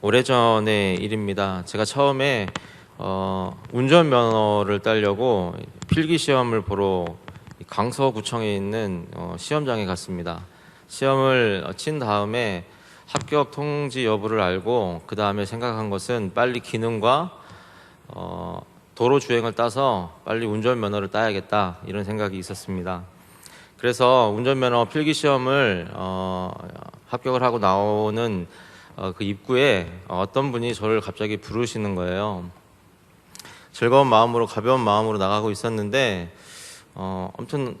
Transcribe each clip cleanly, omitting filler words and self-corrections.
오래전의 일입니다. 제가 처음에 운전면허를 따려고 필기시험을 보러 강서구청에 있는 시험장에 갔습니다. 시험을 친 다음에 합격 통지 여부를 알고 그 다음에 생각한 것은 빨리 기능과 도로 주행을 따서 빨리 운전면허를 따야겠다, 이런 생각이 있었습니다. 그래서 운전면허 필기시험을 합격을 하고 나오는 그 입구에 어떤 분이 저를 갑자기 부르시는 거예요. 즐거운 마음으로, 가벼운 마음으로 나가고 있었는데 아무튼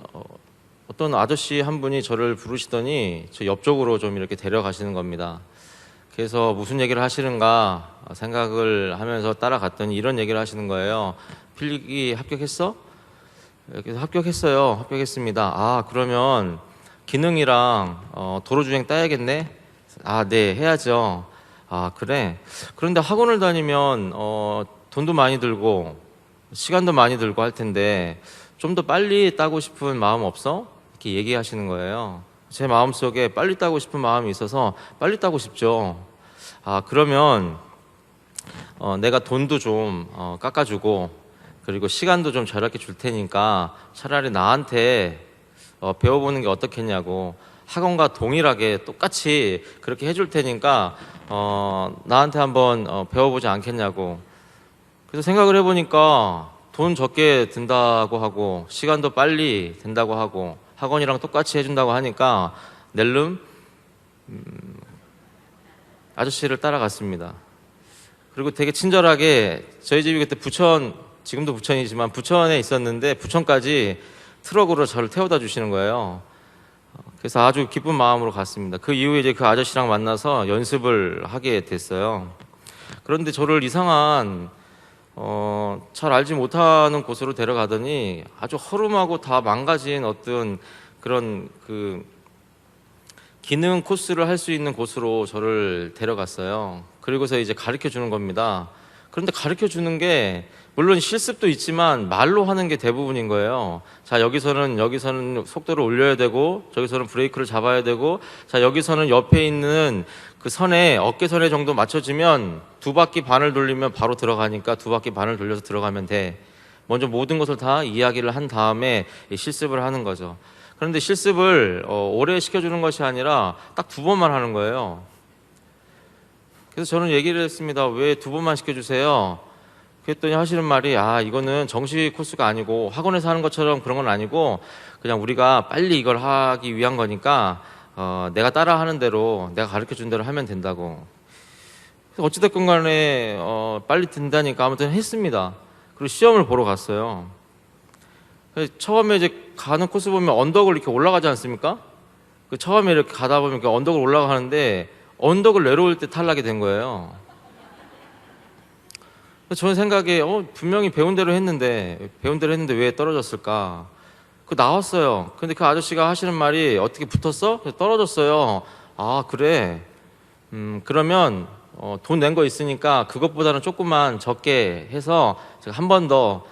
어떤 아저씨 한 분이 저를 부르시더니 저 옆쪽으로 좀 이렇게 데려가시는 겁니다. 그래서 무슨 얘기를 하시는가 생각을 하면서 따라갔더니 이런 얘기를 하시는 거예요. 필기 합격했어? 그래서 합격했어요. 합격했습니다. 아, 그러면 기능이랑 도로주행 따야겠네? 아, 네, 해야죠. 아, 그래? 그런데 학원을 다니면 돈도 많이 들고 시간도 많이 들고 할 텐데 좀 더 빨리 따고 싶은 마음 없어? 이렇게 얘기하시는 거예요. 제 마음속에 빨리 따고 싶은 마음이 있어서 빨리 따고 싶죠. 아, 그러면 내가 돈도 좀 깎아주고 그리고 시간도 좀 절약해 줄 테니까 차라리 나한테 배워보는 게 어떻겠냐고, 학원과 동일하게 똑같이 그렇게 해줄 테니까 나한테 한번 배워보지 않겠냐고. 그래서 생각을 해보니까 돈 적게 든다고 하고 시간도 빨리 된다고 하고 학원이랑 똑같이 해준다고 하니까 낼름 아저씨를 따라갔습니다. 그리고 되게 친절하게, 저희 집이 그때 부천, 지금도 부천이지만 부천에 있었는데 부천까지 트럭으로 저를 태워다 주시는 거예요. 그래서 아주 기쁜 마음으로 갔습니다. 그 이후에 이제 그 아저씨랑 만나서 연습을 하게 됐어요. 그런데 저를 이상한 잘 알지 못하는 곳으로 데려가더니 아주 허름하고 다 망가진 어떤 그런 그 기능 코스를 할 수 있는 곳으로 저를 데려갔어요. 그리고서 이제 가르쳐 주는 겁니다. 그런데 가르쳐 주는 게 물론 실습도 있지만 말로 하는 게 대부분인 거예요. 자, 여기서는 속도를 올려야 되고 저기서는 브레이크를 잡아야 되고, 자, 여기서는 옆에 있는 그 선에 어깨선에 정도 맞춰지면 2바퀴 반을 돌리면 바로 들어가니까 2바퀴 반을 돌려서 들어가면 돼. 먼저 모든 것을 다 이야기를 한 다음에 실습을 하는 거죠. 그런데 실습을 오래 시켜주는 것이 아니라 딱 2번만 하는 거예요. 그래서 저는 얘기를 했습니다. 왜 2번만 시켜주세요? 그랬더니 하시는 말이, 아, 이거는 정식 코스가 아니고 학원에서 하는 것처럼 그런 건 아니고 그냥 우리가 빨리 이걸 하기 위한 거니까 내가 따라 하는 대로, 내가 가르쳐 준 대로 하면 된다고. 어찌됐건 간에 빨리 된다니까 아무튼 했습니다. 그리고 시험을 보러 갔어요. 처음에 이제 가는 코스 보면 언덕을 이렇게 올라가지 않습니까? 그 처음에 이렇게 가다 보면 언덕을 올라가는데 언덕을 내려올 때 탈락이 된 거예요. 저는 생각에 분명히 배운 대로 했는데 왜 떨어졌을까? 그 나왔어요. 근데 그 아저씨가 하시는 말이, 어떻게 붙었어? 떨어졌어요. 아, 그래? 그러면 돈 낸 거 있으니까 그것보다는 조금만 적게 해서 제가 한 번 더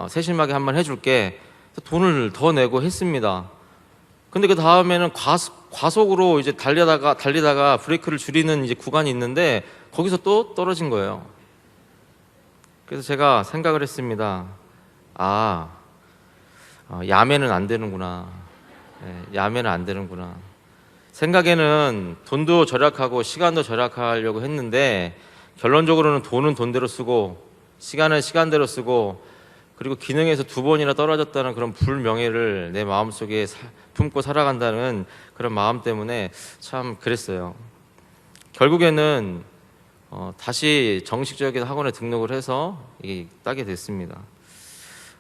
세심하게 한번 해줄게. 돈을 더 내고 했습니다. 근데 그 다음에는 과속으로 이제 달리다가 브레이크를 줄이는 이제 구간이 있는데 거기서 또 떨어진 거예요. 그래서 제가 생각을 했습니다. 야매는 안 되는구나. 야매는 안 되는구나. 생각에는 돈도 절약하고 시간도 절약하려고 했는데 결론적으로는 돈은 돈대로 쓰고 시간은 시간대로 쓰고, 그리고 기능에서 2번이나 떨어졌다는 그런 불명예를 내 마음속에 품고 살아간다는 그런 마음 때문에 참 그랬어요. 결국에는 다시 정식적인 학원에 등록을 해서 따게 됐습니다.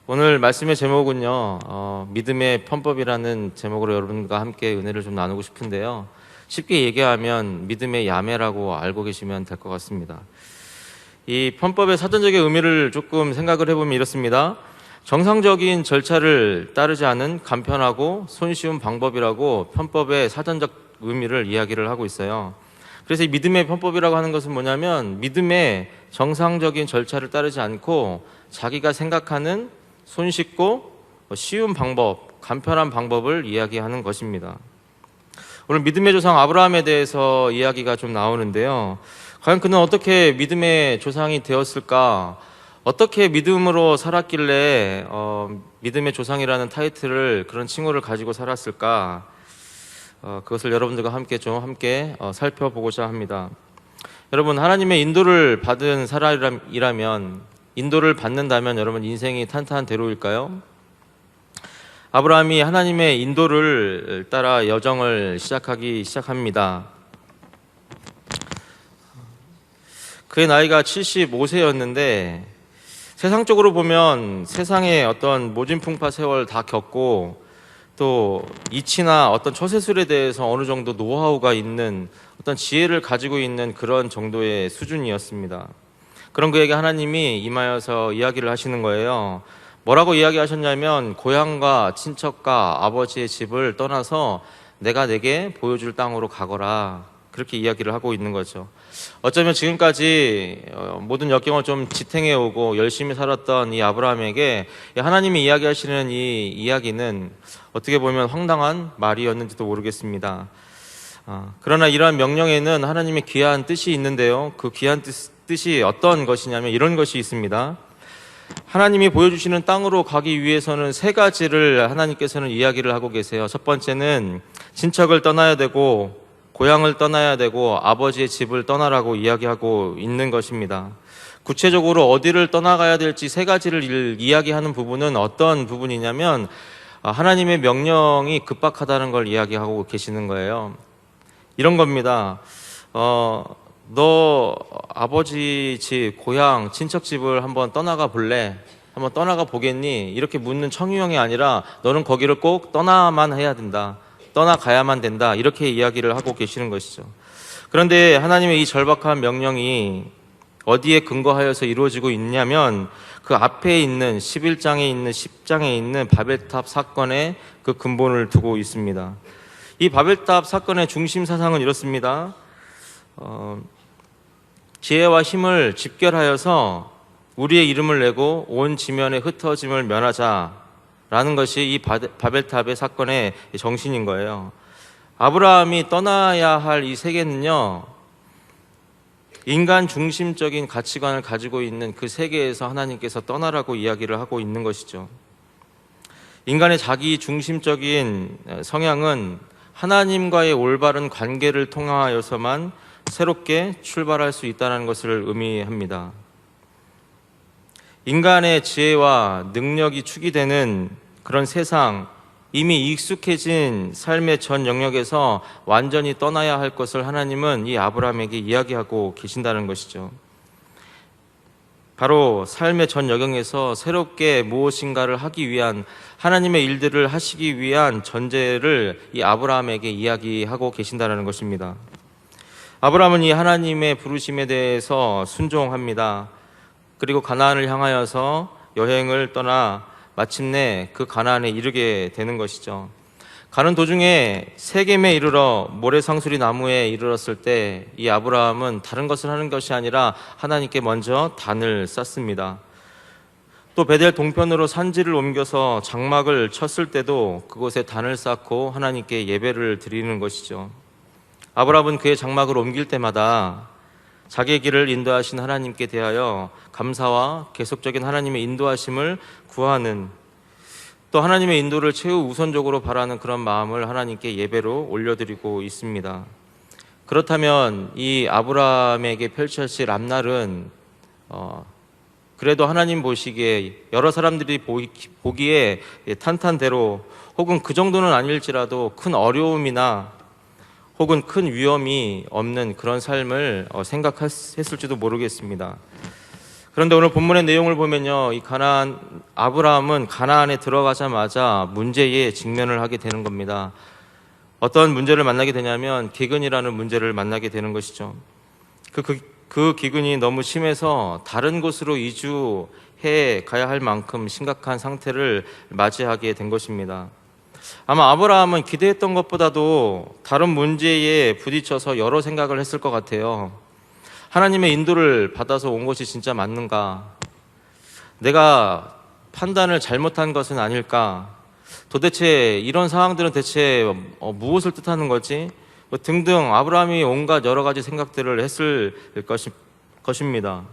오늘 말씀의 제목은요, 믿음의 편법이라는 제목으로 여러분과 함께 은혜를 좀 나누고 싶은데요, 쉽게 얘기하면 믿음의 야매라고 알고 계시면 될 것 같습니다. 이 편법의 사전적인 의미를 조금 생각을 해보면 이렇습니다. 정상적인 절차를 따르지 않은 간편하고 손쉬운 방법이라고 편법의 사전적 의미를 이야기를 하고 있어요. 그래서 이 믿음의 편법이라고 하는 것은 뭐냐면, 믿음의 정상적인 절차를 따르지 않고 자기가 생각하는 손쉽고 쉬운 방법, 간편한 방법을 이야기하는 것입니다. 오늘 믿음의 조상 아브라함에 대해서 이야기가 좀 나오는데요. 과연 그는 어떻게 믿음의 조상이 되었을까? 어떻게 믿음으로 살았길래 믿음의 조상이라는 타이틀을, 그런 칭호를 가지고 살았을까? 그것을 여러분들과 함께 살펴보고자 합니다. 여러분, 하나님의 인도를 받은 사람이라면, 인도를 받는다면 여러분 인생이 탄탄대로일까요? 아브라함이 하나님의 인도를 따라 여정을 시작합니다. 그의 나이가 75세였는데 세상적으로 보면 세상의 어떤 모진풍파 세월 다 겪고 또 이치나 어떤 처세술에 대해서 어느 정도 노하우가 있는, 어떤 지혜를 가지고 있는 그런 정도의 수준이었습니다. 그런 그에게 하나님이 임하여서 이야기를 하시는 거예요. 뭐라고 이야기하셨냐면, 고향과 친척과 아버지의 집을 떠나서 내가 내게 보여줄 땅으로 가거라, 그렇게 이야기를 하고 있는 거죠. 어쩌면 지금까지 모든 역경을 좀 지탱해 오고 열심히 살았던 이 아브라함에게 하나님이 이야기하시는 이 이야기는 어떻게 보면 황당한 말이었는지도 모르겠습니다. 그러나 이러한 명령에는 하나님의 귀한 뜻이 있는데요. 그 귀한 뜻이 어떤 것이냐면 이런 것이 있습니다. 하나님이 보여주시는 땅으로 가기 위해서는 세 가지를 하나님께서는 이야기를 하고 계세요. 첫 번째는 친척을 떠나야 되고, 고향을 떠나야 되고, 아버지의 집을 떠나라고 이야기하고 있는 것입니다. 구체적으로 어디를 떠나가야 될지 세 가지를 이야기하는 부분은 어떤 부분이냐면, 하나님의 명령이 급박하다는 걸 이야기하고 계시는 거예요. 이런 겁니다. 너 아버지 집, 고향, 친척 집을 한번 떠나가 볼래? 한번 떠나가 보겠니? 이렇게 묻는 청유형이 아니라 너는 거기를 꼭 떠나만 해야 된다, 떠나가야만 된다, 이렇게 이야기를 하고 계시는 것이죠. 그런데 하나님의 이 절박한 명령이 어디에 근거하여서 이루어지고 있냐면, 그 앞에 있는 11장에 있는 10장에 있는 바벨탑 사건의 그 근본을 두고 있습니다. 이 바벨탑 사건의 중심 사상은 이렇습니다. 지혜와 힘을 집결하여서 우리의 이름을 내고 온 지면의 흩어짐을 면하자라는 것이 이 바벨탑의 사건의 정신인 거예요. 아브라함이 떠나야 할 이 세계는요, 인간 중심적인 가치관을 가지고 있는 그 세계에서 하나님께서 떠나라고 이야기를 하고 있는 것이죠. 인간의 자기 중심적인 성향은 하나님과의 올바른 관계를 통하여서만 새롭게 출발할 수 있다는 것을 의미합니다. 인간의 지혜와 능력이 축이 되는 그런 세상, 이미 익숙해진 삶의 전 영역에서 완전히 떠나야 할 것을 하나님은 이 아브라함에게 이야기하고 계신다는 것이죠. 바로 삶의 전 영역에서 새롭게 무엇인가를 하기 위한, 하나님의 일들을 하시기 위한 전제를 이 아브라함에게 이야기하고 계신다는 것입니다. 아브라함은 이 하나님의 부르심에 대해서 순종합니다. 그리고 가나안을 향하여서 여행을 떠나 마침내 그 가나안에 이르게 되는 것이죠. 가는 도중에 세겜에 이르러 모래상수리 나무에 이르렀을 때 이 아브라함은 다른 것을 하는 것이 아니라 하나님께 먼저 단을 쌓습니다. 또 베델 동편으로 산지를 옮겨서 장막을 쳤을 때도 그곳에 단을 쌓고 하나님께 예배를 드리는 것이죠. 아브라함은 그의 장막을 옮길 때마다 자기의 길을 인도하신 하나님께 대하여 감사와 계속적인 하나님의 인도하심을 구하는, 또 하나님의 인도를 최우 우선적으로 바라는 그런 마음을 하나님께 예배로 올려드리고 있습니다. 그렇다면 이 아브라함에게 펼쳐질 앞날은 그래도 하나님 보시기에, 여러 사람들이 보기에 탄탄대로, 혹은 그 정도는 아닐지라도 큰 어려움이나 혹은 큰 위험이 없는 그런 삶을 생각했을지도 모르겠습니다. 그런데 오늘 본문의 내용을 보면요, 이 아브라함은 가나안에 들어가자마자 문제에 직면을 하게 되는 겁니다. 어떤 문제를 만나게 되냐면 기근이라는 문제를 만나게 되는 것이죠. 그 기근이 너무 심해서 다른 곳으로 이주해 가야 할 만큼 심각한 상태를 맞이하게 된 것입니다. 아마 아브라함은 기대했던 것보다도 다른 문제에 부딪혀서 여러 생각을 했을 것 같아요. 하나님의 인도를 받아서 온 것이 진짜 맞는가? 내가 판단을 잘못한 것은 아닐까? 도대체 이런 상황들은 대체 무엇을 뜻하는 거지? 등등 아브라함이 온갖 여러 가지 생각들을 했을 것입니다.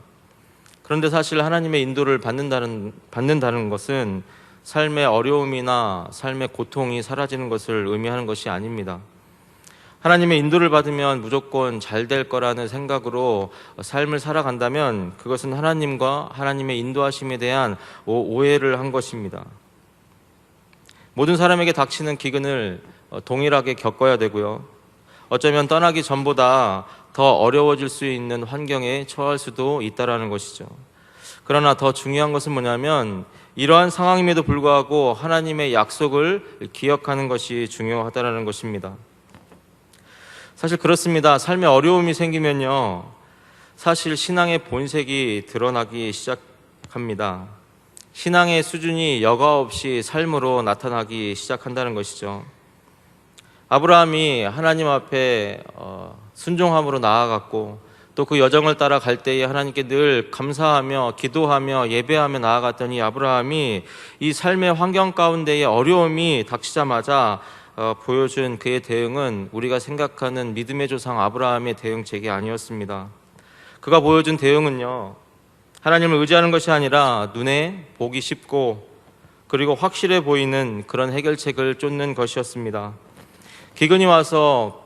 그런데 사실 하나님의 인도를 받는다는 것은 삶의 어려움이나 삶의 고통이 사라지는 것을 의미하는 것이 아닙니다. 하나님의 인도를 받으면 무조건 잘 될 거라는 생각으로 삶을 살아간다면 그것은 하나님과 하나님의 인도하심에 대한 오해를 한 것입니다. 모든 사람에게 닥치는 기근을 동일하게 겪어야 되고요. 어쩌면 떠나기 전보다 더 어려워질 수 있는 환경에 처할 수도 있다라는 것이죠. 그러나 더 중요한 것은 뭐냐면 이러한 상황임에도 불구하고 하나님의 약속을 기억하는 것이 중요하다라는 것입니다. 사실 그렇습니다. 삶에 어려움이 생기면요, 사실 신앙의 본색이 드러나기 시작합니다. 신앙의 수준이 여과 없이 삶으로 나타나기 시작한다는 것이죠. 아브라함이 하나님 앞에 순종함으로 나아갔고 또 그 여정을 따라 갈 때에 하나님께 늘 감사하며 기도하며 예배하며 나아갔더니 아브라함이 이 삶의 환경 가운데의 어려움이 닥치자마자 보여준 그의 대응은 우리가 생각하는 믿음의 조상 아브라함의 대응책이 아니었습니다. 그가 보여준 대응은요, 하나님을 의지하는 것이 아니라 눈에 보기 쉽고 그리고 확실해 보이는 그런 해결책을 쫓는 것이었습니다. 기근이 와서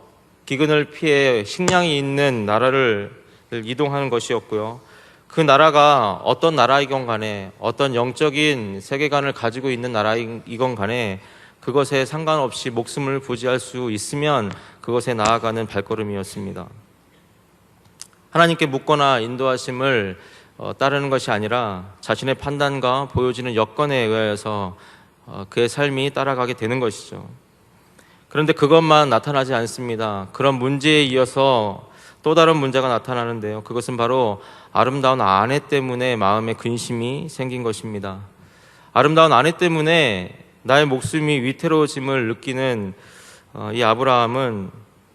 기근을 피해 식량이 있는 나라를 이동하는 것이었고요. 그 나라가 어떤 나라이건 간에 어떤 영적인 세계관을 가지고 있는 나라이건 간에 그것에 상관없이 목숨을 부지할 수 있으면 그것에 나아가는 발걸음이었습니다. 하나님께 묻거나 인도하심을 따르는 것이 아니라 자신의 판단과 보여지는 여건에 의해서 그의 삶이 따라가게 되는 것이죠. 그런데 그것만 나타나지 않습니다. 그런 문제에 이어서 또 다른 문제가 나타나는데요. 그것은 바로 아름다운 아내 때문에 마음에 근심이 생긴 것입니다. 아름다운 아내 때문에 나의 목숨이 위태로워짐을 느끼는 이 아브라함은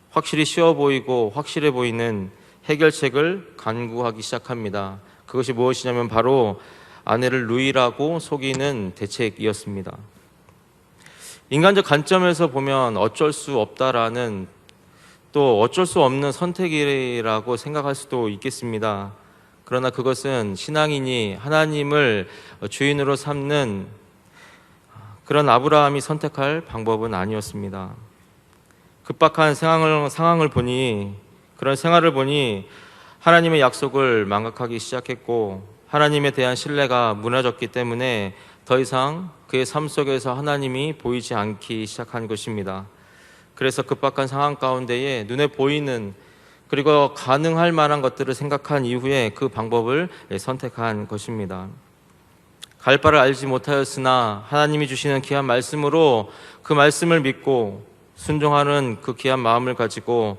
확실히 쉬워 보이고 확실해 보이는 해결책을 간구하기 시작합니다. 그것이 무엇이냐면 바로 아내를 루이라고 속이는 대책이었습니다. 인간적 관점에서 보면 어쩔 수 없다라는, 또 어쩔 수 없는 선택이라고 생각할 수도 있겠습니다. 그러나 그것은 신앙인이 하나님을 주인으로 삼는 그런 아브라함이 선택할 방법은 아니었습니다. 급박한 상황을 보니, 그런 생활을 보니 하나님의 약속을 망각하기 시작했고 하나님에 대한 신뢰가 무너졌기 때문에 더 이상 그의 삶 속에서 하나님이 보이지 않기 시작한 것입니다. 그래서 급박한 상황 가운데에 눈에 보이는 그리고 가능할 만한 것들을 생각한 이후에 그 방법을 선택한 것입니다. 갈 바를 알지 못하였으나 하나님이 주시는 귀한 말씀으로 그 말씀을 믿고 순종하는 그 귀한 마음을 가지고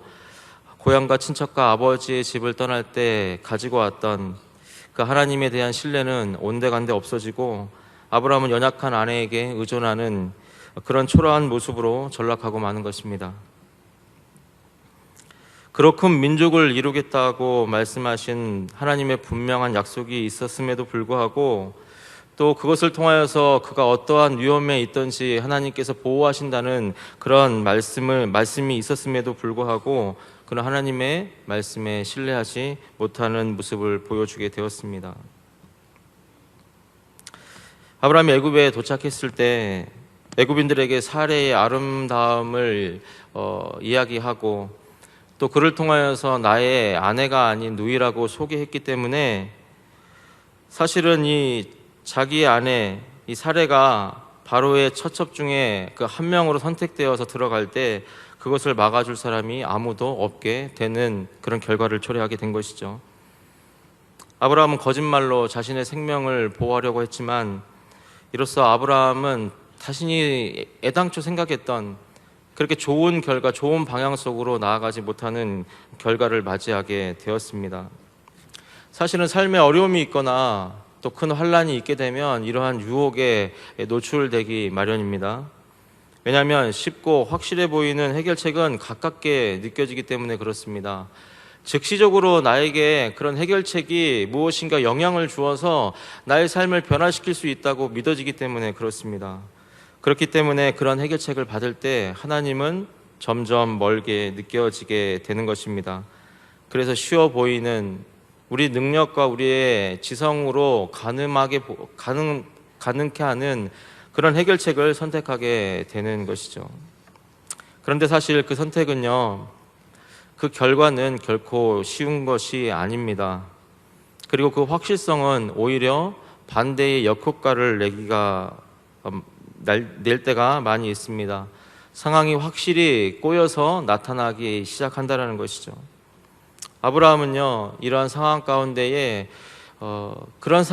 고향과 친척과 아버지의 집을 떠날 때 가지고 왔던 그 하나님에 대한 신뢰는 온데간데 없어지고 아브라함은 연약한 아내에게 의존하는 그런 초라한 모습으로 전락하고 마는 것입니다. 그렇군 민족을 이루겠다고 말씀하신 하나님의 분명한 약속이 있었음에도 불구하고 또 그것을 통하여서 그가 어떠한 위험에 있든지 하나님께서 보호하신다는 그런 말씀이 있었음에도 불구하고 그는 하나님의 말씀에 신뢰하지 못하는 모습을 보여주게 되었습니다. 아브라함이 애굽에 도착했을 때 애굽인들에게 사례의 아름다움을 이야기하고 또 그를 통하여서 나의 아내가 아닌 누이라고 소개했기 때문에 사실은 이 자기의 아내 이 사례가 바로의 처첩 중에 그 한 명으로 선택되어서 들어갈 때 그것을 막아줄 사람이 아무도 없게 되는 그런 결과를 초래하게 된 것이죠. 아브라함은 거짓말로 자신의 생명을 보호하려고 했지만 이로써 아브라함은 자신이 애당초 생각했던 그렇게 좋은 결과, 좋은 방향 속으로 나아가지 못하는 결과를 맞이하게 되었습니다. 사실은 삶에 어려움이 있거나 또 큰 환란이 있게 되면 이러한 유혹에 노출되기 마련입니다. 왜냐하면 쉽고 확실해 보이는 해결책은 가깝게 느껴지기 때문에 그렇습니다. 즉시적으로 나에게 그런 해결책이 무엇인가 영향을 주어서 나의 삶을 변화시킬 수 있다고 믿어지기 때문에 그렇습니다. 그렇기 때문에 그런 해결책을 받을 때 하나님은 점점 멀게 느껴지게 되는 것입니다. 그래서 쉬워 보이는 우리 능력과 우리의 지성으로 가능케 하는 그런 해결책을 선택하게 되는 것이죠. 그런데 사실 그 선택은요, 그 결과는 결코 쉬운 것이 아닙니다. 그리고 그 확실성은 오히려 반대의 역효과를 낼 때가 많이 있습니다. 상황이 확실히 꼬여서 나타나기 시작한다는 것이죠. 아브라함은요, 이러한 상황 가운데에 그런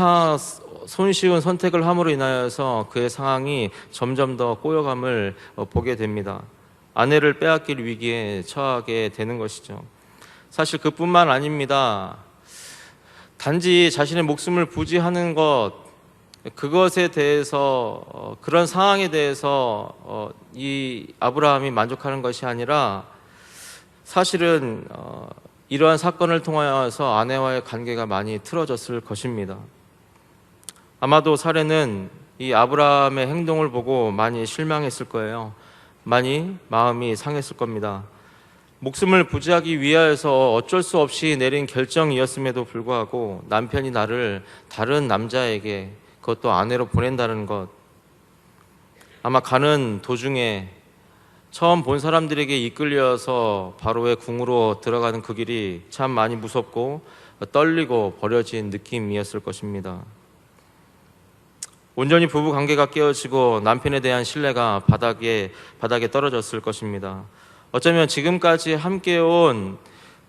손쉬운 선택을 함으로 인하여서 그의 상황이 점점 더 꼬여감을 보게 됩니다. 아내를 빼앗길 위기에 처하게 되는 것이죠. 사실 그뿐만 아닙니다. 단지 자신의 목숨을 부지하는 그것에 대해서 그런 상황에 대해서 이 아브라함이 만족하는 것이 아니라 사실은 이러한 사건을 통하여서 아내와의 관계가 많이 틀어졌을 것입니다. 아마도 사례는 이 아브라함의 행동을 보고 많이 실망했을 거예요. 많이 마음이 상했을 겁니다. 목숨을 부지하기 위하여서 어쩔 수 없이 내린 결정이었음에도 불구하고 남편이 나를 다른 남자에게, 그것도 아내로 보낸다는 것, 아마 가는 도중에 처음 본 사람들에게 이끌려서 바로의 궁으로 들어가는 그 길이 참 많이 무섭고 떨리고 버려진 느낌이었을 것입니다. 온전히 부부 관계가 깨어지고 남편에 대한 신뢰가 바닥에 떨어졌을 것입니다. 어쩌면 지금까지 함께 온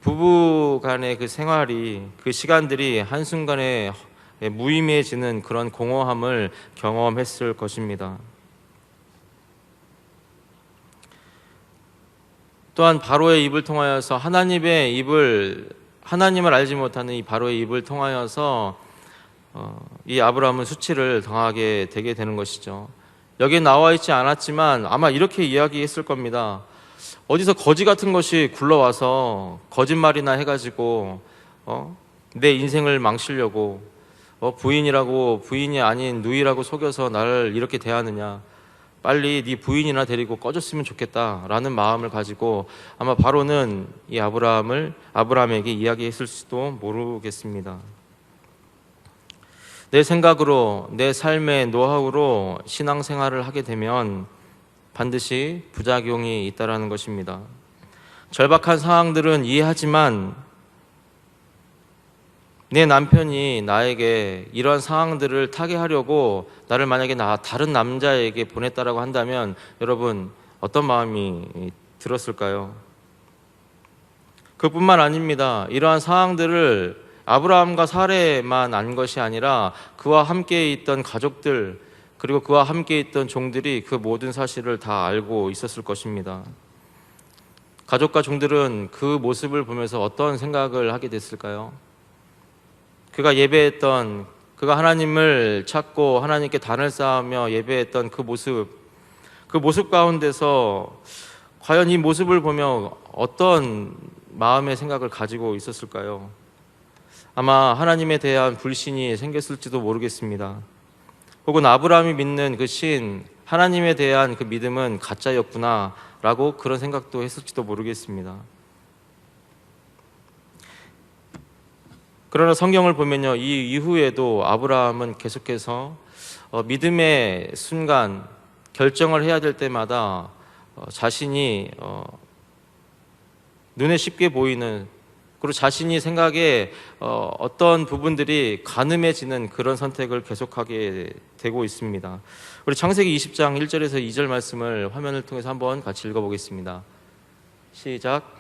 부부 간의 그 생활이, 그 시간들이 한순간에 무의미해지는 그런 공허함을 경험했을 것입니다. 또한 바로의 입을 통하여서 하나님을 알지 못하는 이 바로의 입을 통하여서 이 아브라함은 수치를 당하게 되게 되는 것이죠. 여기에 나와 있지 않았지만 아마 이렇게 이야기했을 겁니다. 어디서 거지 같은 것이 굴러와서 거짓말이나 해가지고 내 인생을 망치려고 부인이 아닌 누이라고 속여서 나를 이렇게 대하느냐, 빨리 네 부인이나 데리고 꺼졌으면 좋겠다라는 마음을 가지고 아마 바로는 이 아브라함에게 이야기했을지도 모르겠습니다. 내 생각으로, 내 삶의 노하우로 신앙생활을 하게 되면 반드시 부작용이 있다라는 것입니다. 절박한 상황들은 이해하지만 내 남편이 나에게 이러한 상황들을 타개하려고 나를 만약에 다른 남자에게 보냈다라고 한다면 여러분 어떤 마음이 들었을까요? 그뿐만 아닙니다. 이러한 상황들을 아브라함과 사레만 안 것이 아니라 그와 함께 있던 가족들, 그리고 그와 함께 있던 종들이 그 모든 사실을 다 알고 있었을 것입니다. 가족과 종들은 그 모습을 보면서 어떤 생각을 하게 됐을까요? 그가 하나님을 찾고 하나님께 단을 쌓으며 예배했던 그 모습 가운데서 과연 이 모습을 보며 어떤 마음의 생각을 가지고 있었을까요? 아마 하나님에 대한 불신이 생겼을지도 모르겠습니다. 혹은 아브라함이 믿는 그 신, 하나님에 대한 그 믿음은 가짜였구나 라고 그런 생각도 했을지도 모르겠습니다. 그러나 성경을 보면요, 이 이후에도 아브라함은 계속해서 믿음의 순간, 결정을 해야 될 때마다 자신이 눈에 쉽게 보이는, 그리고 자신이 생각에 어떤 부분들이 가늠해지는 그런 선택을 계속하게 되고 있습니다. 우리 창세기 20장 1절에서 2절 말씀을 화면을 통해서 한번 같이 읽어보겠습니다. 시작.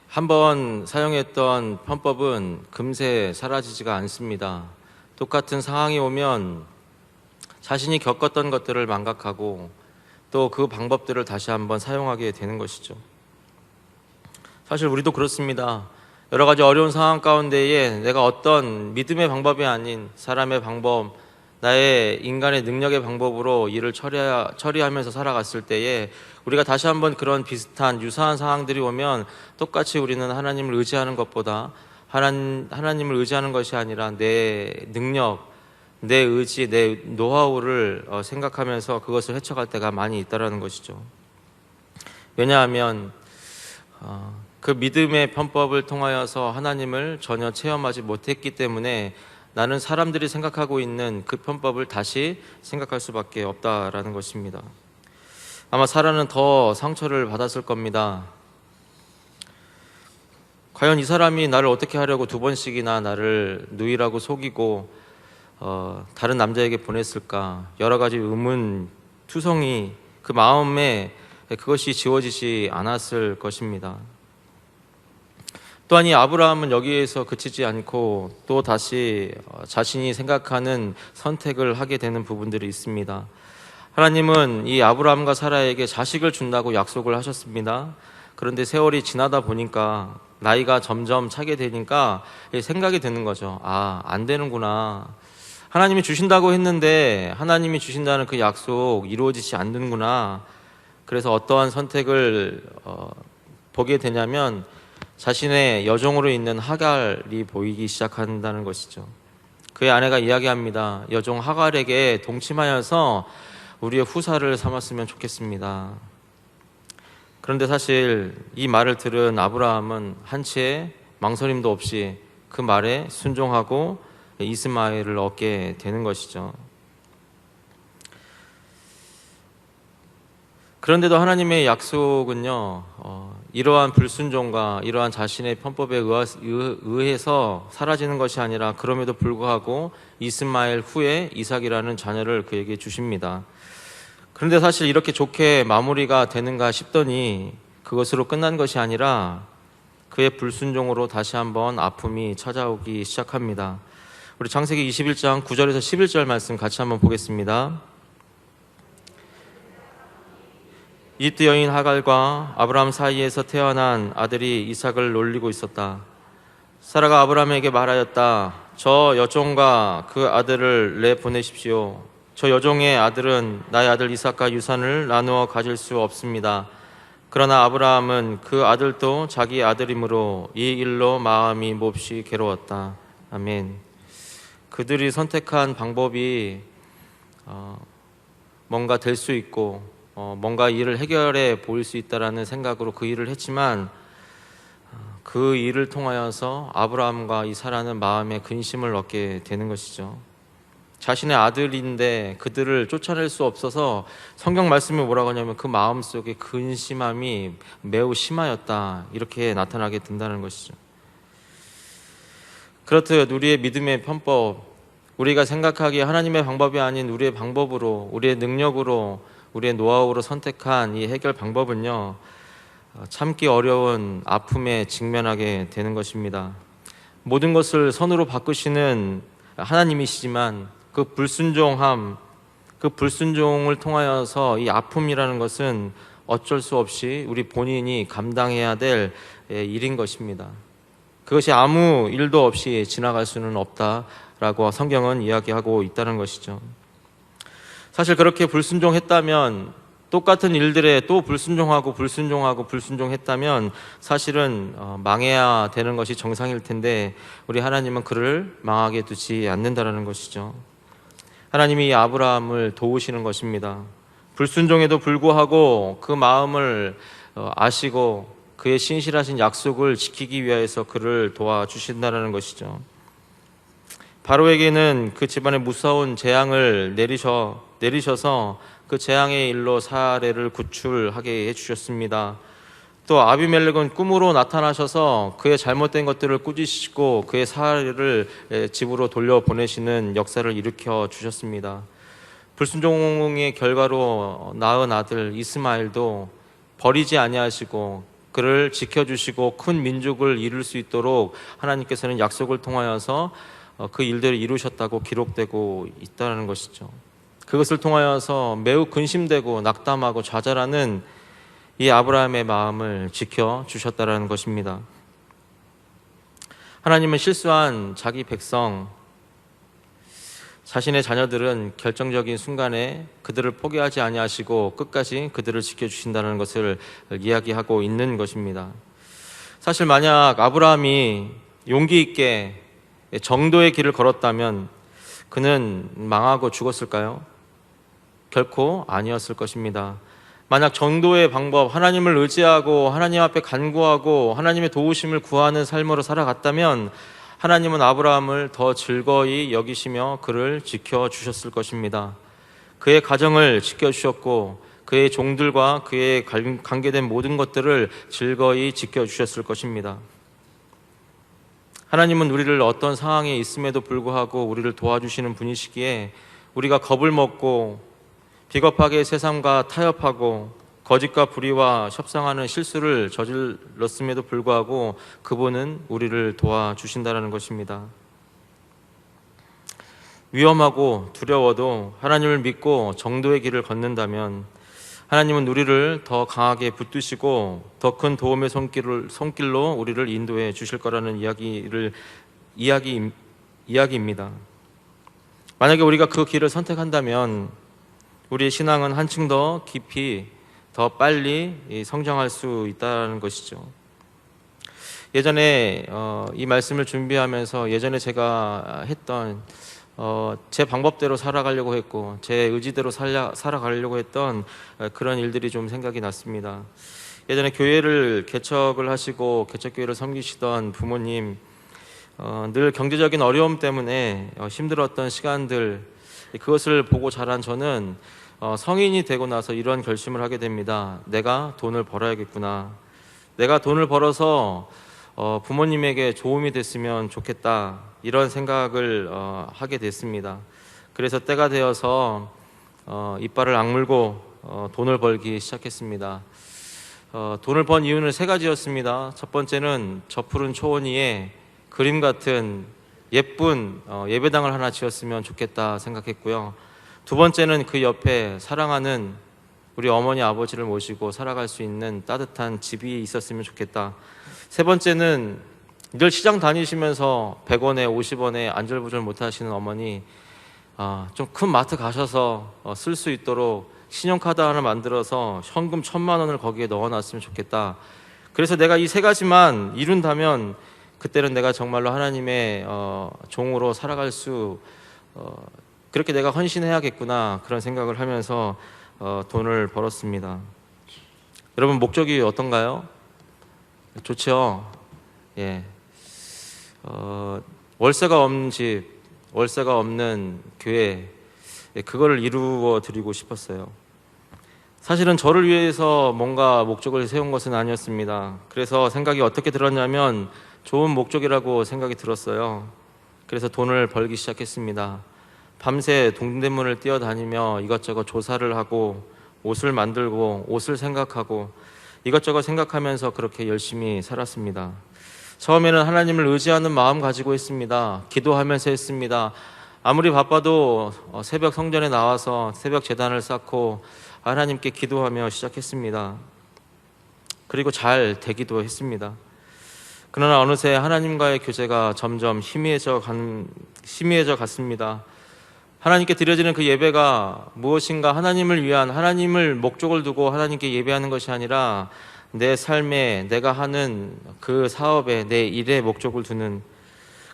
한번 사용했던 편법은 금세 사라지지가 않습니다. 똑같은 상황이 오면 자신이 겪었던 것들을 망각하고 또 그 방법들을 다시 한번 사용하게 되는 것이죠. 사실 우리도 그렇습니다. 여러 가지 어려운 상황 가운데에 내가 어떤 믿음의 방법이 아닌 사람의 방법, 나의 인간의 능력의 방법으로 일을 처리하면서 살아갔을 때에 우리가 다시 한번 그런 비슷한 유사한 상황들이 오면 똑같이 우리는 하나님을 의지하는 것보다 하나님을 의지하는 것이 아니라 내 능력, 내 의지, 내 노하우를 생각하면서 그것을 헤쳐갈 때가 많이 있다라는 것이죠. 왜냐하면 그 믿음의 편법을 통하여서 하나님을 전혀 체험하지 못했기 때문에 나는 사람들이 생각하고 있는 그 편법을 다시 생각할 수밖에 없다라는 것입니다. 아마 사라는 더 상처를 받았을 겁니다. 과연 이 사람이 나를 어떻게 하려고 2번씩이나 나를 누이라고 속이고 다른 남자에게 보냈을까? 여러 가지 의문투성이 그 마음에 그것이 지워지지 않았을 것입니다. 또한 이 아브라함은 여기에서 그치지 않고 또 다시 자신이 생각하는 선택을 하게 되는 부분들이 있습니다. 하나님은 이 아브라함과 사라에게 자식을 준다고 약속을 하셨습니다. 그런데 세월이 지나다 보니까 나이가 점점 차게 되니까 생각이 드는 거죠. 안 되는구나. 하나님이 주신다고 했는데 하나님이 주신다는 그 약속 이루어지지 않는구나. 그래서 어떠한 선택을 보게 되냐면 자신의 여종으로 있는 하갈이 보이기 시작한다는 것이죠. 그의 아내가 이야기합니다. 여종 하갈에게 동침하여서 우리의 후사를 삼았으면 좋겠습니다. 그런데 사실 이 말을 들은 아브라함은 한치의 망설임도 없이 그 말에 순종하고 이스마엘을 얻게 되는 것이죠. 그런데도 하나님의 약속은요, 이러한 불순종과 이러한 자신의 편법에 의해서 사라지는 것이 아니라 그럼에도 불구하고 이스마엘 후에 이삭이라는 자녀를 그에게 주십니다. 그런데 사실 이렇게 좋게 마무리가 되는가 싶더니 그것으로 끝난 것이 아니라 그의 불순종으로 다시 한번 아픔이 찾아오기 시작합니다. 우리 창세기 21장 9절에서 11절 말씀 같이 한번 보겠습니다. 이집트 여인 하갈과 아브라함 사이에서 태어난 아들이 이삭을 놀리고 있었다. 사라가 아브라함에게 말하였다. 저 여종과 그 아들을 내보내십시오. 저 여종의 아들은 나의 아들 이삭과 유산을 나누어 가질 수 없습니다. 그러나 아브라함은 그 아들도 자기 아들이므로 이 일로 마음이 몹시 괴로웠다. 아멘. 그들이 선택한 방법이 뭔가 될 수 있고 뭔가 일을 해결해 보일 수 있다라는 생각으로 그 일을 했지만 그 일을 통하여서 아브라함과 이 사라는 마음에 근심을 얻게 되는 것이죠. 자신의 아들인데 그들을 쫓아낼 수 없어서 성경 말씀이 뭐라고 하냐면 그 마음속에 근심함이 매우 심하였다, 이렇게 나타나게 된다는 것이죠. 그렇듯 우리의 믿음의 편법, 우리가 생각하기에 하나님의 방법이 아닌 우리의 방법으로, 우리의 능력으로, 우리의 노하우로 선택한 이 해결 방법은요, 참기 어려운 아픔에 직면하게 되는 것입니다. 모든 것을 선으로 바꾸시는 하나님이시지만 그 불순종을 통하여서 이 아픔이라는 것은 어쩔 수 없이 우리 본인이 감당해야 될 일인 것입니다. 그것이 아무 일도 없이 지나갈 수는 없다라고 성경은 이야기하고 있다는 것이죠. 사실 그렇게 불순종했다면, 똑같은 일들에 또 불순종했다면 사실은 망해야 되는 것이 정상일 텐데 우리 하나님은 그를 망하게 두지 않는다라는 것이죠. 하나님이 이 아브라함을 도우시는 것입니다. 불순종에도 불구하고 그 마음을 아시고 그의 신실하신 약속을 지키기 위해서 그를 도와주신다는 것이죠. 바로에게는 그 집안에 무서운 재앙을 내리셔서 그 재앙의 일로 사례를 구출하게 해주셨습니다. 또 아비멜렉은 꿈으로 나타나셔서 그의 잘못된 것들을 꾸짖으시고 그의 사례를 집으로 돌려보내시는 역사를 일으켜 주셨습니다. 불순종의 결과로 낳은 아들 이스마엘도 버리지 아니하시고 그를 지켜주시고 큰 민족을 이룰 수 있도록 하나님께서는 약속을 통하여서 그 일들을 이루셨다고 기록되고 있다는 것이죠. 그것을 통하여서 매우 근심되고 낙담하고 좌절하는 이 아브라함의 마음을 지켜주셨다는 것입니다. 하나님은 실수한 자기 백성, 자신의 자녀들은 결정적인 순간에 그들을 포기하지 아니하시고 끝까지 그들을 지켜주신다는 것을 이야기하고 있는 것입니다. 사실 만약 아브라함이 용기 있게 정도의 길을 걸었다면 그는 망하고 죽었을까요? 결코 아니었을 것입니다. 만약 정도의 방법, 하나님을 의지하고 하나님 앞에 간구하고 하나님의 도우심을 구하는 삶으로 살아갔다면 하나님은 아브라함을 더 즐거이 여기시며 그를 지켜주셨을 것입니다. 그의 가정을 지켜주셨고 그의 종들과 그의 관계된 모든 것들을 즐거이 지켜주셨을 것입니다. 하나님은 우리를 어떤 상황에 있음에도 불구하고 우리를 도와주시는 분이시기에 우리가 겁을 먹고 비겁하게 세상과 타협하고 거짓과 불의와 협상하는 실수를 저질렀음에도 불구하고 그분은 우리를 도와주신다는 것입니다. 위험하고 두려워도 하나님을 믿고 정도의 길을 걷는다면 하나님은 우리를 더 강하게 붙드시고 더 큰 도움의 손길로 우리를 인도해 주실 거라는 이야기입니다. 만약에 우리가 그 길을 선택한다면 우리의 신앙은 한층 더 깊이 더 빨리 성장할 수 있다는 것이죠. 예전에 이 말씀을 준비하면서 예전에 제가 했던 제 방법대로 살아가려고 했고 제 의지대로 살아가려고 했던 그런 일들이 좀 생각이 났습니다. 예전에 교회를 개척을 하시고 개척교회를 섬기시던 부모님, 늘 경제적인 어려움 때문에 힘들었던 시간들, 그것을 보고 자란 저는 성인이 되고 나서 이런 결심을 하게 됩니다. 내가 돈을 벌어야겠구나. 내가 돈을 벌어서 부모님에게 도움이 됐으면 좋겠다. 이런 생각을 하게 됐습니다. 그래서 때가 되어서 이빨을 악물고 돈을 벌기 시작했습니다. 돈을 번 이유는 세 가지였습니다. 첫 번째는 저 푸른 초원 위에 그림 같은 예쁜 예배당을 하나 지었으면 좋겠다 생각했고요. 두 번째는 그 옆에 사랑하는 우리 어머니 아버지를 모시고 살아갈 수 있는 따뜻한 집이 있었으면 좋겠다. 세 번째는 늘 시장 다니시면서 100원에 50원에 안절부절 못하시는 어머니, 좀 큰 마트 가셔서 쓸 수 있도록 신용카드 하나 만들어서 현금 1,000만 원을 거기에 넣어놨으면 좋겠다. 그래서 내가 이 세 가지만 이룬다면 그때는 내가 정말로 하나님의 종으로 살아갈 수 그렇게 내가 헌신해야겠구나, 그런 생각을 하면서 돈을 벌었습니다. 여러분, 목적이 어떤가요? 좋죠. 예. 월세가 없는 집, 월세가 없는 교회, 그거를 이루어 드리고 싶었어요. 사실은 저를 위해서 뭔가 목적을 세운 것은 아니었습니다. 그래서 생각이 어떻게 들었냐면 좋은 목적이라고 생각이 들었어요. 그래서 돈을 벌기 시작했습니다. 밤새 동대문을 뛰어다니며 이것저것 조사를 하고 옷을 만들고 옷을 생각하고 이것저것 생각하면서 그렇게 열심히 살았습니다. 처음에는 하나님을 의지하는 마음 가지고 했습니다. 기도하면서 했습니다. 아무리 바빠도 새벽 성전에 나와서 새벽 제단을 쌓고 하나님께 기도하며 시작했습니다. 그리고 잘 되기도 했습니다. 그러나 어느새 하나님과의 교제가 점점 희미해져 갔습니다. 하나님께 드려지는 그 예배가 무엇인가 하나님을 위한, 하나님을 목적을 두고 하나님께 예배하는 것이 아니라 내 삶에, 내가 하는 그 사업에, 내 일에 목적을 두는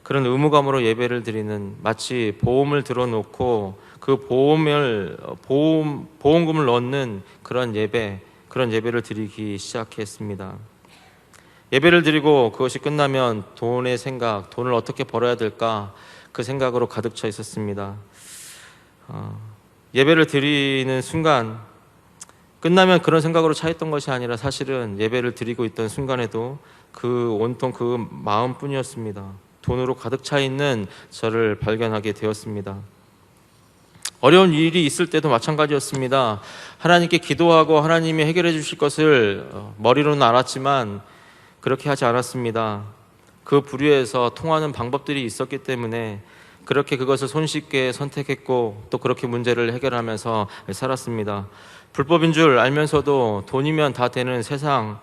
그런 의무감으로 예배를 드리는, 마치 보험을 들어놓고 그 보험금을 넣는 그런 예배를 드리기 시작했습니다. 예배를 드리고 그것이 끝나면 돈의 생각, 돈을 어떻게 벌어야 될까, 그 생각으로 가득 차 있었습니다. 예배를 드리는 순간, 끝나면 그런 생각으로 차 있던 것이 아니라 사실은 예배를 드리고 있던 순간에도 온통 그 마음뿐이었습니다. 돈으로 가득 차 있는 저를 발견하게 되었습니다. 어려운 일이 있을 때도 마찬가지였습니다. 하나님께 기도하고 하나님이 해결해 주실 것을 머리로는 알았지만 그렇게 하지 않았습니다. 그 부류에서 통하는 방법들이 있었기 때문에 그렇게 그것을 손쉽게 선택했고 또 그렇게 문제를 해결하면서 살았습니다. 불법인 줄 알면서도 돈이면 다 되는 세상,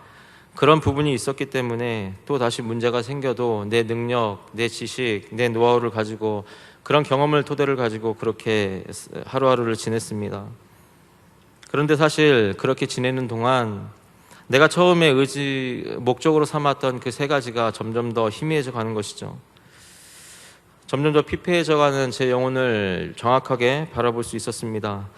그런 부분이 있었기 때문에 또 다시 문제가 생겨도 내 능력, 내 지식, 내 노하우를 가지고 그런 경험을 토대를 가지고 그렇게 하루하루를 지냈습니다. 그런데 사실 그렇게 지내는 동안 내가 처음에 목적으로 삼았던 그 세 가지가 점점 더 희미해져 가는 것이죠. 점점 더 피폐해져 가는 제 영혼을 정확하게 바라볼 수 있었습니다.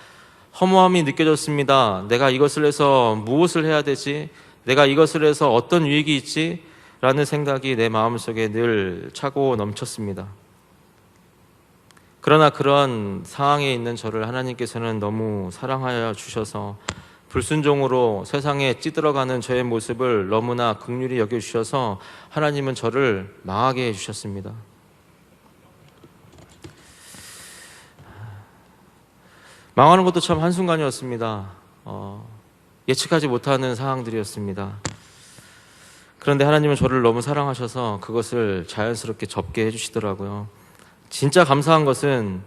허무함이 느껴졌습니다. 내가 이것을 해서 무엇을 해야 되지? 내가 이것을 해서 어떤 유익이 있지? 라는 생각이 내 마음속에 늘 차고 넘쳤습니다. 그러나 그런 상황에 있는 저를 하나님께서는 너무 사랑하여 주셔서 불순종으로 세상에 찌들어가는 저의 모습을 너무나 긍휼히 여겨주셔서 하나님은 저를 망하게 해주셨습니다. 망하는 것도 참 한순간이었습니다. 예측하지 못하는 상황들이었습니다. 그런데 하나님은 저를 너무 사랑하셔서 그것을 자연스럽게 접게 해주시더라고요. 진짜 감사한 것은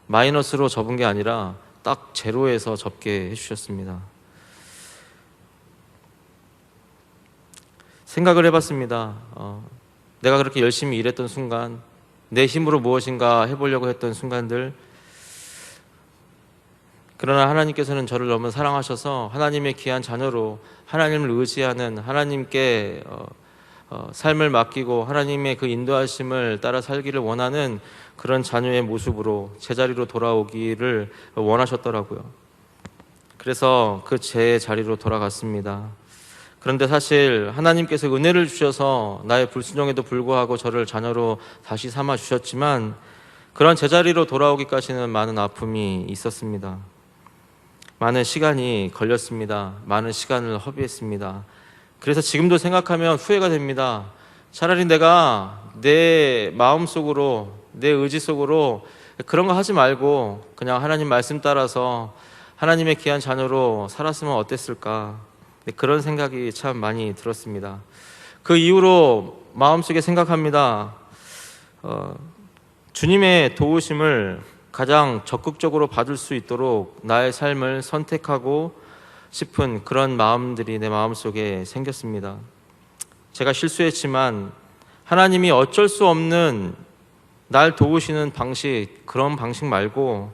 마이너스로 접은 게 아니라 딱 제로에서 접게 해주셨습니다. 생각을 해봤습니다. 내가 그렇게 열심히 일했던 순간, 내 힘으로 무엇인가 해보려고 했던 순간들, 그러나 하나님께서는 저를 너무 사랑하셔서 하나님의 귀한 자녀로 하나님을 의지하는, 하나님께 삶을 맡기고 하나님의 그 인도하심을 따라 살기를 원하는 그런 자녀의 모습으로 제자리로 돌아오기를 원하셨더라고요. 그래서 그 제 자리로 돌아갔습니다. 그런데 사실 하나님께서 은혜를 주셔서 나의 불순종에도 불구하고 저를 자녀로 다시 삼아 주셨지만 그런 제자리로 돌아오기까지는 많은 아픔이 있었습니다. 많은 시간이 걸렸습니다. 많은 시간을 허비했습니다. 그래서 지금도 생각하면 후회가 됩니다. 차라리 내가 내 마음속으로, 내 의지 속으로 그런 거 하지 말고 그냥 하나님 말씀 따라서 하나님의 귀한 자녀로 살았으면 어땠을까, 그런 생각이 참 많이 들었습니다. 그 이후로 마음속에 생각합니다. 주님의 도우심을 가장 적극적으로 받을 수 있도록 나의 삶을 선택하고 싶은 그런 마음들이 내 마음속에 생겼습니다. 제가 실수했지만 하나님이 어쩔 수 없는 날 도우시는 방식, 그런 방식 말고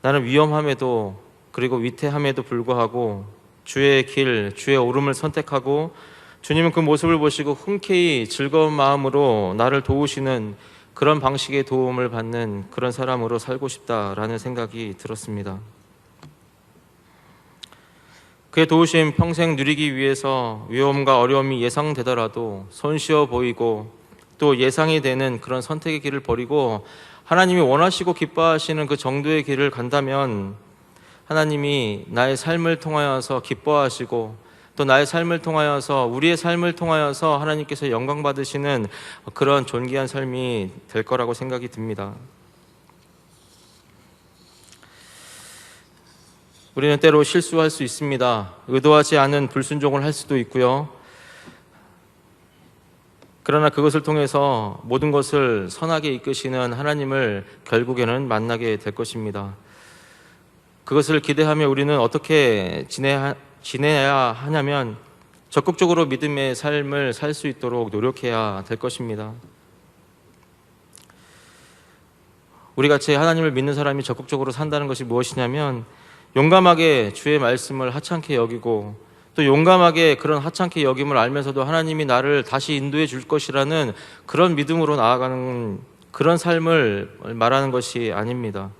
나는 위험함에도 그리고 위태함에도 불구하고 주의 길, 주의 오름을 선택하고 주님은 그 모습을 보시고 흔쾌히 즐거운 마음으로 나를 도우시는 그런 방식의 도움을 받는 그런 사람으로 살고 싶다라는 생각이 들었습니다. 그의 도우심 평생 누리기 위해서 위험과 어려움이 예상되더라도 손쉬어 보이고 또 예상이 되는 그런 선택의 길을 버리고 하나님이 원하시고 기뻐하시는 그 정도의 길을 간다면 하나님이 나의 삶을 통하여서 기뻐하시고 또 나의 삶을 통하여서, 우리의 삶을 통하여서 하나님께서 영광 받으시는 그런 존귀한 삶이 될 거라고 생각이 듭니다. 우리는 때로 실수할 수 있습니다. 의도하지 않은 불순종을 할 수도 있고요. 그러나 그것을 통해서 모든 것을 선하게 이끄시는 하나님을 결국에는 만나게 될 것입니다. 그것을 기대하며 우리는 어떻게 지내야 하냐면 적극적으로 믿음의 삶을 살 수 있도록 노력해야 될 것입니다. 우리같이 하나님을 믿는 사람이 적극적으로 산다는 것이 무엇이냐면 용감하게 주의 말씀을 하찮게 여기고 또 용감하게 그런 하찮게 여김을 알면서도 하나님이 나를 다시 인도해 줄 것이라는 그런 믿음으로 나아가는 그런 삶을 말하는 것이 아닙니다.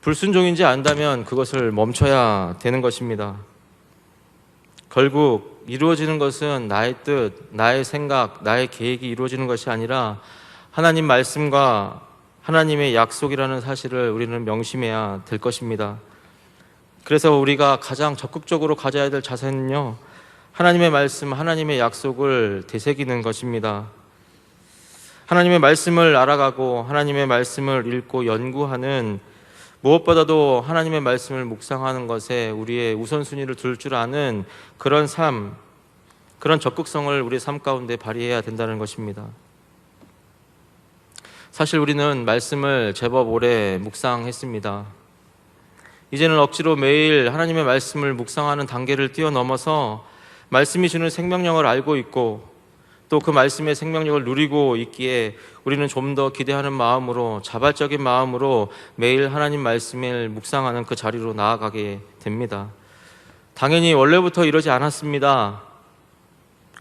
불순종인지 안다면 그것을 멈춰야 되는 것입니다. 결국 이루어지는 것은 나의 뜻, 나의 생각, 나의 계획이 이루어지는 것이 아니라 하나님 말씀과 하나님의 약속이라는 사실을 우리는 명심해야 될 것입니다. 그래서 우리가 가장 적극적으로 가져야 될 자세는요, 하나님의 말씀, 하나님의 약속을 되새기는 것입니다. 하나님의 말씀을 알아가고 하나님의 말씀을 읽고 연구하는, 무엇보다도 하나님의 말씀을 묵상하는 것에 우리의 우선순위를 둘 줄 아는 그런 삶, 그런 적극성을 우리의 삶 가운데 발휘해야 된다는 것입니다. 사실 우리는 말씀을 제법 오래 묵상했습니다. 이제는 억지로 매일 하나님의 말씀을 묵상하는 단계를 뛰어넘어서 말씀이 주는 생명력을 알고 있고 또 그 말씀의 생명력을 누리고 있기에 우리는 좀 더 기대하는 마음으로, 자발적인 마음으로 매일 하나님 말씀을 묵상하는 그 자리로 나아가게 됩니다. 당연히 원래부터 이러지 않았습니다.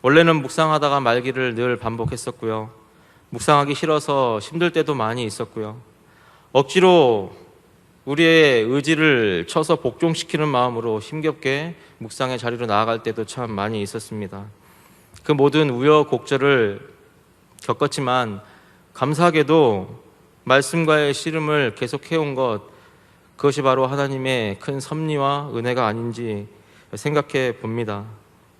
원래는 묵상하다가 말기를 늘 반복했었고요. 묵상하기 싫어서 힘들 때도 많이 있었고요. 억지로 우리의 의지를 쳐서 복종시키는 마음으로 힘겹게 묵상의 자리로 나아갈 때도 참 많이 있었습니다. 그 모든 우여곡절을 겪었지만 감사하게도 말씀과의 씨름을 계속해온 것, 그것이 바로 하나님의 큰 섭리와 은혜가 아닌지 생각해 봅니다.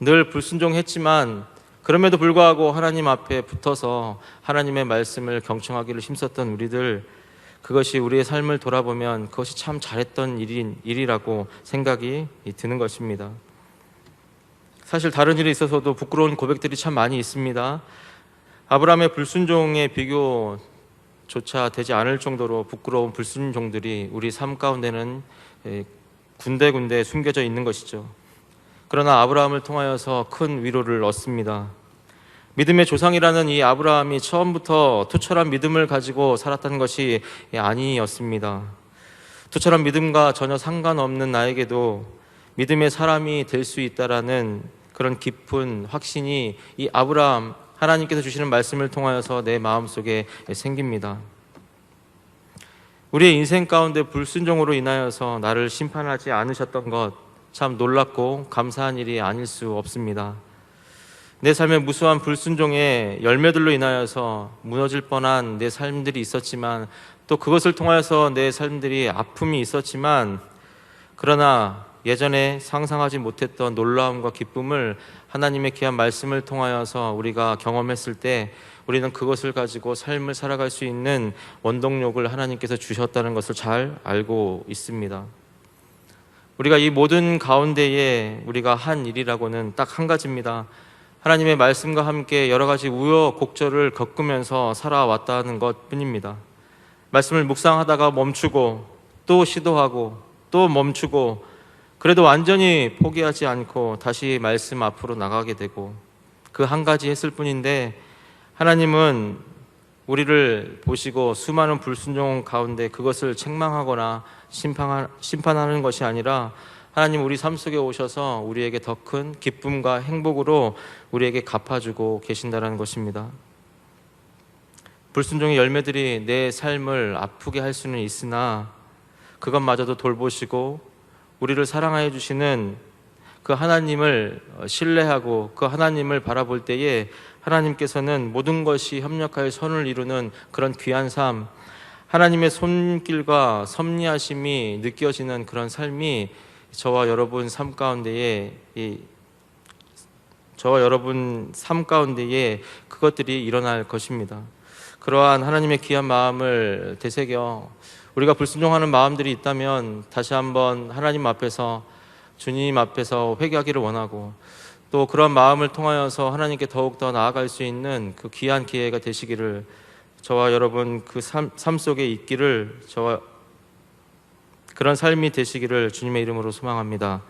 늘 불순종했지만 그럼에도 불구하고 하나님 앞에 붙어서 하나님의 말씀을 경청하기를 힘썼던 우리들, 그것이 우리의 삶을 돌아보면 그것이 참 잘했던 일이라고 생각이 드는 것입니다. 사실 다른 일에 있어서도 부끄러운 고백들이 참 많이 있습니다. 아브라함의 불순종의 비교조차 되지 않을 정도로 부끄러운 불순종들이 우리 삶 가운데는 군데군데 숨겨져 있는 것이죠. 그러나 아브라함을 통하여서 큰 위로를 얻습니다. 믿음의 조상이라는 이 아브라함이 처음부터 투철한 믿음을 가지고 살았다는 것이 아니었습니다. 투철한 믿음과 전혀 상관없는 나에게도 믿음의 사람이 될 수 있다라는 그런 깊은 확신이 이 아브라함, 하나님께서 주시는 말씀을 통하여서 내 마음속에 생깁니다. 우리의 인생 가운데 불순종으로 인하여서 나를 심판하지 않으셨던 것, 참 놀랍고 감사한 일이 아닐 수 없습니다. 내 삶의 무수한 불순종의 열매들로 인하여서 무너질 뻔한 내 삶들이 있었지만, 또 그것을 통하여서 내 삶들이 아픔이 있었지만, 그러나 예전에 상상하지 못했던 놀라움과 기쁨을 하나님의 귀한 말씀을 통하여서 우리가 경험했을 때 우리는 그것을 가지고 삶을 살아갈 수 있는 원동력을 하나님께서 주셨다는 것을 잘 알고 있습니다. 우리가 이 모든 가운데에 우리가 한 일이라고는 딱 한 가지입니다. 하나님의 말씀과 함께 여러 가지 우여곡절을 겪으면서 살아왔다는 것 뿐입니다. 말씀을 묵상하다가 멈추고 또 시도하고 또 멈추고, 그래도 완전히 포기하지 않고 다시 말씀 앞으로 나가게 되고, 그 한 가지 했을 뿐인데 하나님은 우리를 보시고 수많은 불순종 가운데 그것을 책망하거나 심판하는 것이 아니라 하나님 우리 삶 속에 오셔서 우리에게 더 큰 기쁨과 행복으로 우리에게 갚아주고 계신다는 것입니다. 불순종의 열매들이 내 삶을 아프게 할 수는 있으나 그것마저도 돌보시고 우리를 사랑하여 주시는 그 하나님을 신뢰하고 그 하나님을 바라볼 때에 하나님께서는 모든 것이 협력하여 선을 이루는 그런 귀한 삶, 하나님의 손길과 섭리하심이 느껴지는 그런 삶이 저와 여러분 삶 가운데에 그것들이 일어날 것입니다. 그러한 하나님의 귀한 마음을 되새겨 우리가 불순종하는 마음들이 있다면 다시 한번 하나님 앞에서, 주님 앞에서 회개하기를 원하고, 또 그런 마음을 통하여서 하나님께 더욱더 나아갈 수 있는 그 귀한 기회가 되시기를, 저와 여러분 그 삶 속에 있기를, 그런 삶이 되시기를 주님의 이름으로 소망합니다.